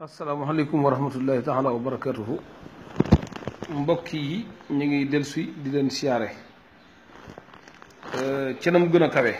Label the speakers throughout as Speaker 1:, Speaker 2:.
Speaker 1: asalaamaaleykum wa rahmatullahi taala wa barakatuhu mbokk yi ñu ngi dellusi di leen siyaare ca nam gën a kawe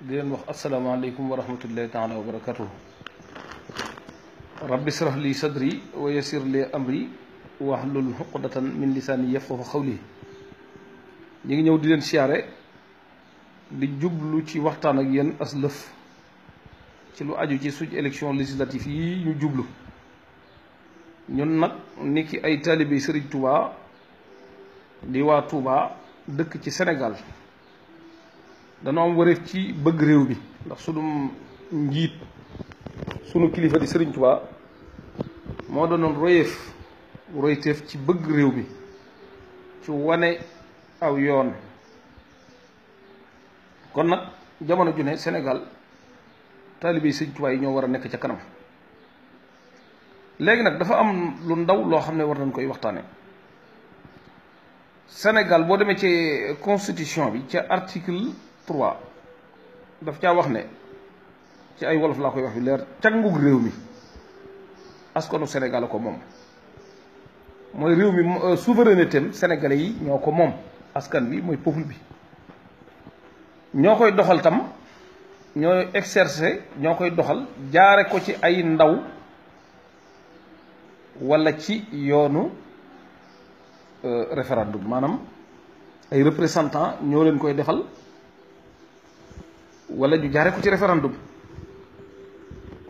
Speaker 1: di leen wax asalaamaaleykum wa rahmatullahi taala wa barakatuhu rabbi israh li sadri wa yassir li amri wahlul uqdatan min lisaani yafqahu qawli ñu ngi ñëw di leen siyaare di jublu ci waxtaan ak yéen as lëf ci lu aju ci suñ élection législative yi ñu jublu ñun nag ni ki ay taalibe Sëriñ Touba di waa Touba dëkk ci Sénégal danoo am wareef ci bëgg réew mi ndax sunu njiit sunu kilifa di Sëriñ Touba moo doonoon royteef ci bëgg réew mi ci wane aw yoon kon nag jamono ju ne Sénégal taalibe Sëriñ Tuubaa yi ñoo war a nekk ca kanam léegi nag dafa am lu ndaw loo xam ne war nañ koy waxtaane Sénégal boo demee ci constitution bi ca article 3 daf caa wax ne ci ay wolof laa koy wax bi leer cangug réew mi askanu Sénégal a ko moom mooy réew mi souveraineté am sénégalais yi ñoo ko moom askan bi mooy peuple bi ñoo koy doxal tam ñooy exercer ñoo koy doxal jaare ko ci ay ndaw walla ci yoonu référendum maanaam ay représentant ñoo leen koy defal walla ñu jaare ko ci référendum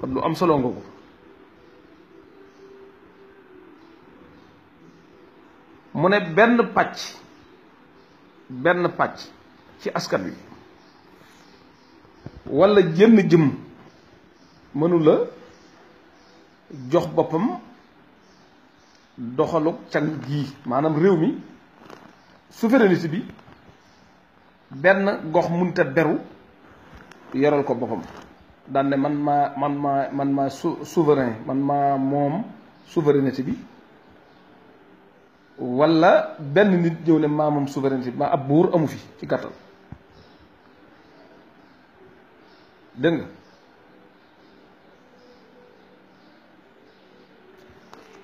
Speaker 1: kon lu am solo nga ko mu ne benn pàcc ci askan wi walla jënn jëm mënula jox boppam doxalu càng gii maanaam réew mi souveraineté bi benn gox munta beru yoral ko boppam daan ne man maa souverain man maa moom souveraineté bi walla benn nit ñëw ne maa moom souveraineté bi maa ab buur amu fi ci gàttal dégg nga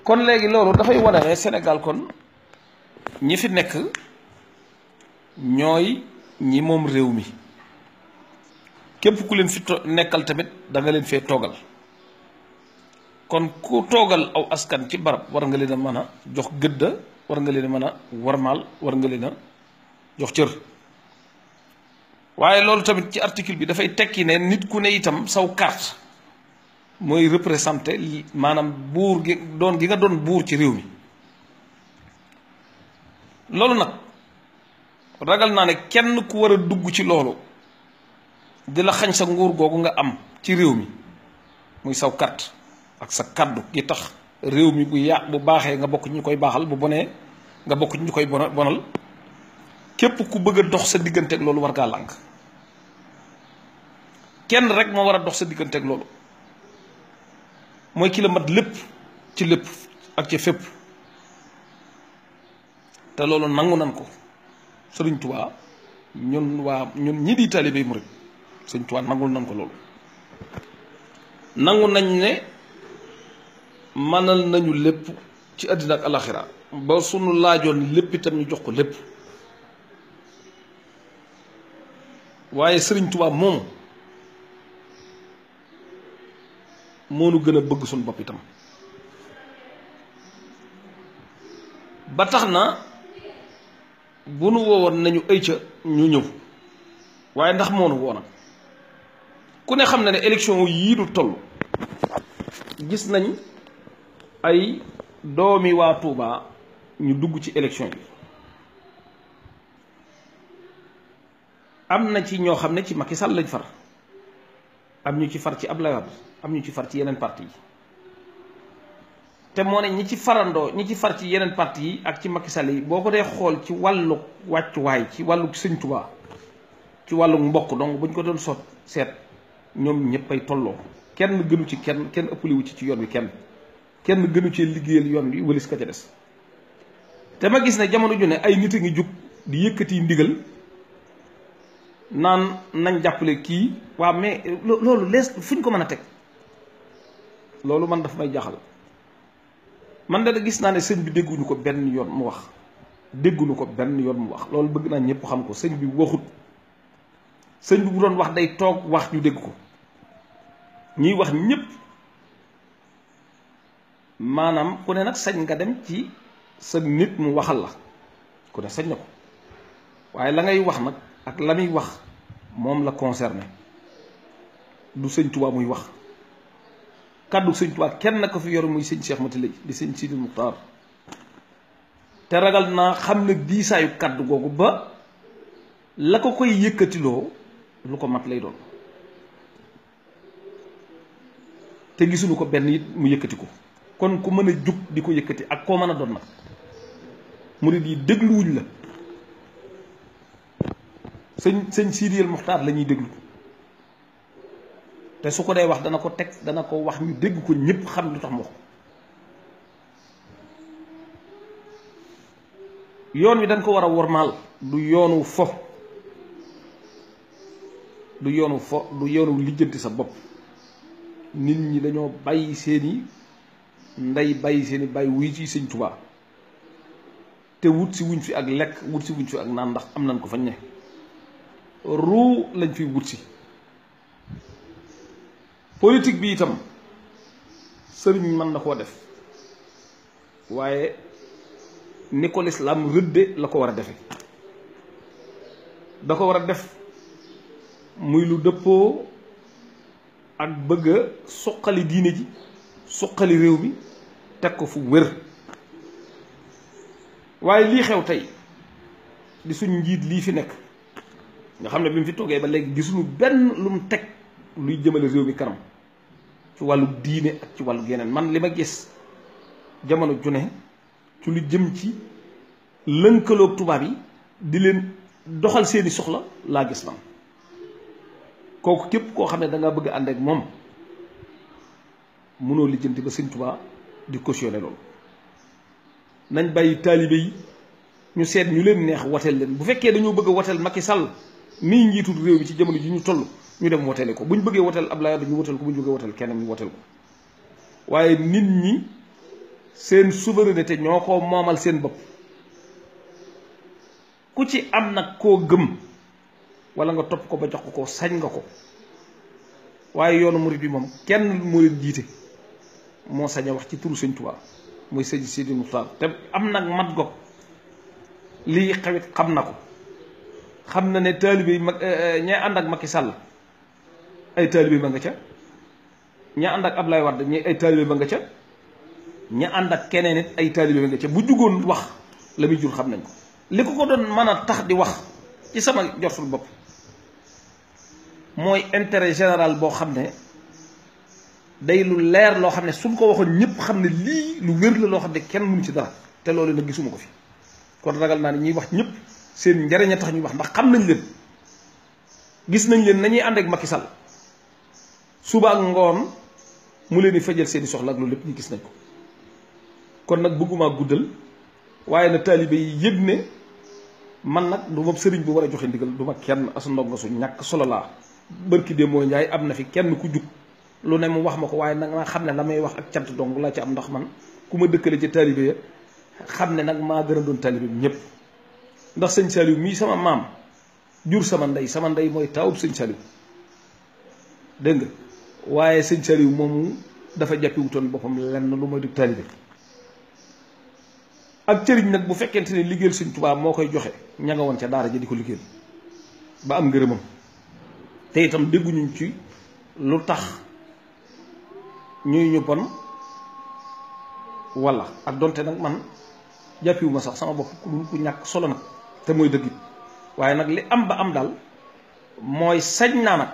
Speaker 1: kon léegi loolu dafay wane ne Sénégal kon ñi fi nekk ñooy ñi moom réew mi képp ku leen fi nekkal tamit da nga leen fee toogal kon ku toogal aw askan ci barab war nga leen a mën a jox gëdda war nga leen a mën a warmaal war nga leen a jox cër waaye loolu tamit ci article bi dafay tekki ne nit ku ne itam saw carte mooy représenté maanaam buur gi nga doon buur ci réew mi loolu nag ragal naa ne kenn ku war a dugg ci loolu di la xañ sa nguur googu nga am ci réew mi muy saw carte ak sa kaddu gi tax réew mi bu baaxee nga bokk ñu koy baaxal bu bonee nga bokk ñu koy bonal képp ku bëgg a dox sa diggante ak loolu war ngaa lànk kenn rek moo war a dox sa diggante ak loolu mooy ki la mat lépp ci lépp ak ci fépp te loolu nangu nan ko Sëriñ Tuubaa ñun ñi di taalibe murid Sëriñ Tuubaa nangul nan ko loolu nangu nañ ne manal nañu lépp ci àddina ak alaxira ba sunu laajoon lépp itam ñu jox ko lépp waaye Sëriñ Tuubaa moom moo nu gën a bëgg suñu bopp itam ba tax na bu nu woowoon nañu ay ca ñu ñëw waaye ndax moo nu woona ku ne xam na ne élection yii du toll gis nañ ay doomi waa Touba ñu dugg ci élection yi am na ci ñoo xam ne ci Macky Sall lañ far am ñu ci far ci Abdoulaye Wade am ñu ci far ci yeneen parti yi te moo ne ñi ci far ci yeneen parti yi ak ci Macky Sall yi boo ko dee xool ci wàllu wàccuwaay ci wàllu Sëñ Tuubaa ci wàllu mbokk donc bu ñu ko doon seet ñoom ñëpp ay tolloo kenn gënu ci kenn ëppaliwu ci yoon wi kenn gënu ci liggéeyal yoon wi wëlis ka ca des te ma gis ne jamono ju ne ay nit a ngi jug di yëkkati ndigal naan nañ jàppale kii waaw mais loolu lees fu ñu ko mën a teg loolu man daf may jaxal man da gis naa ne sëñ bi dégguñu ko benn yoon mu wax dégguñu ko benn yoon mu wax loolu bëgg naa ñëpp xam ko sëñ bi waxut sëñ bi bu doon wax day toog wax ñu dégg ko ñuy wax ñëpp maanaam ku ne nag sañ nga dem ci sa nit mu waxal la ku ne sañ na ko waaye la ngay wax nag ak la muy wax moom la concerné du sëñ Tuubaa muy wax kàddu sëñ Tuubaa kenn ko fi yor muy sëñ Cheikh Mati Lay di sëñ Sidi Muxtaar te ragal naa xam ne diisaayu kàddu googu ba la ko koy yëkkatiloo lu ko mat lay doon te gisuñu ko benn it mu yëkkati ko kon ku mën a jug di ko yëkkati ak koo mën a doon nag murid yi dégluwuñ la sëñ Sidi Muxtaar la ñuy déglu te su ko dee wax dana ko teg dana ko wax ñu dégg ko ñëpp xam lu tax mu wax yoon wi dañ ko war a wormaal du yoonu fo du yoonu lijjanti sa bopp nit ñi dañoo bàyyi seeni ndey bàyyi seeni bàyyi wuy ci sëñ Tuubaa te wut si wuñ fi ak lekk wut si wuñ fi ak naan ndax am nañ ko fañ ne ruu lañ fiy wut si politique bi itam sëriñ mën na koo def waaye ni ko lislaam rëdde la ko war a defe da ko war a def muy lu dëppoo ak bëgg a suqali diine ji suqali réew mi teg ko fu wér waaye lii xew tey di suñ njiit lii fi nekk nga xam ne bi mu fi toogee ba léegi gisuñu benn lu mu teg luy jëmale réew mi kanam ci wàllu diine ak ci wàllu yeneen man li ma gis jamono june ci lu jëm ci lënkaloog tubaab yi di leen doxal seeni soxla laa gis man kooku képp koo xam ne da nga bëgg ànd ak moom mënoo lijjanti ba sëñ Tuubaa di cautionné loolu nañ bàyyi taalibe yi ñu seet ñu leen neex woteel leen bu fekkee dañoo bëgg a woteel Macky Sall mii njiitul réew mi ci jamono ji ñu toll ñu dem woteele ko bu ñu bëggee woteel Abdoulaye Wade ñu woteel ko bu ñu bëggee woteel kenn ñu woteel ko waaye nit ñi seen souveraineté ñoo ko moomal seen bopp ku ci am nag koo gëm wala nga topp ko ba jox ko sañ nga ko waaye yoonu murid bi moom kenn moo leen jiite moo sañ a wax ci turu sëñ Tuubaa muy sëñ Sidi Muxtaar te am nag mat gog lii xewit xam na ko xam na ne taalibe yi mag ña ànd ak Macky Sall ay taalibe ba nga ca ña ànd ak Abdoulaye Wade ñi ay taalibe ba nga ca ña ànd ak keneen it ay taalibe ba nga ca bu jugoon wax la muy jur xam nañ ko li ko doon mën a tax di wax ci sama jortul bopp mooy intérêt général boo xam ne day lu leer loo xam ne suñ ko waxoon ñëpp xam ne lii lu wér la loo xam ne kenn mënu ci dara te loolu nag gisuma ko fi kon ragal naa ne ñuy wax ñëpp seen njariñ a tax ñuy wax ndax xam nañ leen gis nañ leen nañuy ànd ak Macky Sall suba ak ngoon mu leen di fajal seeni soxla ak loolu lépp ñu gis nañ ko kon nag bëgguma guddal waaye na taalibe yi yëg ne man nag du ma sëriñ bu war a joxe ndigal du ma kenn as ndongo su ñàkk solo laa bërki dee moo njaay am na fi kenn ku jug lu ne mu wax ma ko waaye nag ma xam ne la may wax ak cant dong laa ci am ndax man ku ma dëkkale ci taalibe ya xam ne nag maa gën a doon taalibe bi ñëpp ndax sëñ Saliou mii sama maam jur sama ndey mooy taawub sëñ Saliou dégg nga waaye sëñ Saliou moomu dafa jàppiwutoon boppam lenn lu may dug taalibe ak cëriñ nag bu fekkente ne liggéeyal sëñ Tuubaa moo koy joxe ña nga woon ca daara ja di ko liggéeyal ba am ngërëmam te itam dégguñu ci lu tax ñuy ñu bon walla ak donte nag man jàppiwuma sax sama bopp ku ñàkk solo nag te mooy dëgg it waaye nag li am ba am daal mooy sañ naa nag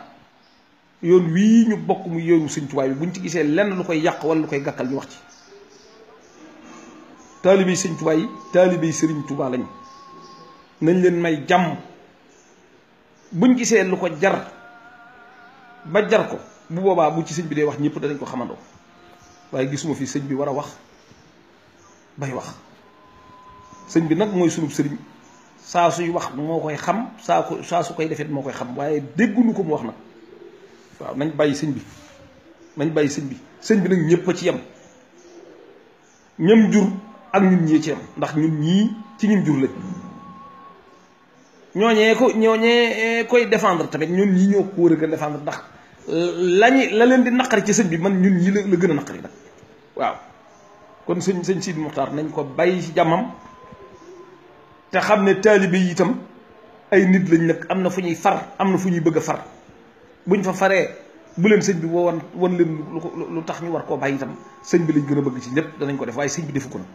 Speaker 1: yoon wii ñu bokk muy yoonu sëñ Tuubaa bi buñ ci gisee lenn lu koy yàq walla lu koy gàkkal ñu wax ci taalibe yi sëñ Tuubaa yi taalibe yi sëriñ Tuubaa lañ nañ leen may jàmm buñ gisee lu ko jar ba jar ko bu boobaa bu ci sëñ bi dee wax ñëpp danañ ko xamandoo waaye gisuma fi sëñ bi war a wax bay wax sëñ bi nag mooy sunub sëriñ saa suy wax moo koy xam saa su koy defet moo koy xam waaye dégguñu ko mu wax nag waaw nañ bàyyi sëñ bi nañ bàyyi sëñ bi nag ñëpp a ci yem ñam jur ak ñun ñii ci yem ndax ñun ñii ci ñim jur lañ ñooñee koy défendre tamit ñun ñii ñoo ko war a gën a défendre ndax la leen di naqari ci sëñ bi man ñun ñii la gën a naqari nag waaw kon sëñ Sidi Muxtaar nañ ko bàyyi ci jàmmam te xam ne taalibe yi itam ay nit lañ nag am na fu ñuy far am na fu ñuy bëgg a far buñ fa faree bu leen sëñ bi won leen lu tax ñu war koo bàyyi itam sëñ bi lañ gën a bëgg ci lépp danañ ko def waaye sëñ bi defu ko nag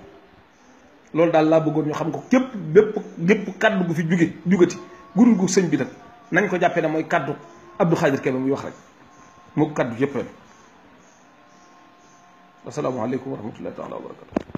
Speaker 1: loolu daal laa bëggoon ñu xam ko gépp kaddu gu fi jugati gudul gu sëñ bi nag nañ ko jàppee ne mooy kaddu Abdou Khadir Kébé muy wax rek moo kaddu yëpp la asalaamaaleykum wa rahmatullahi taala wa barakatu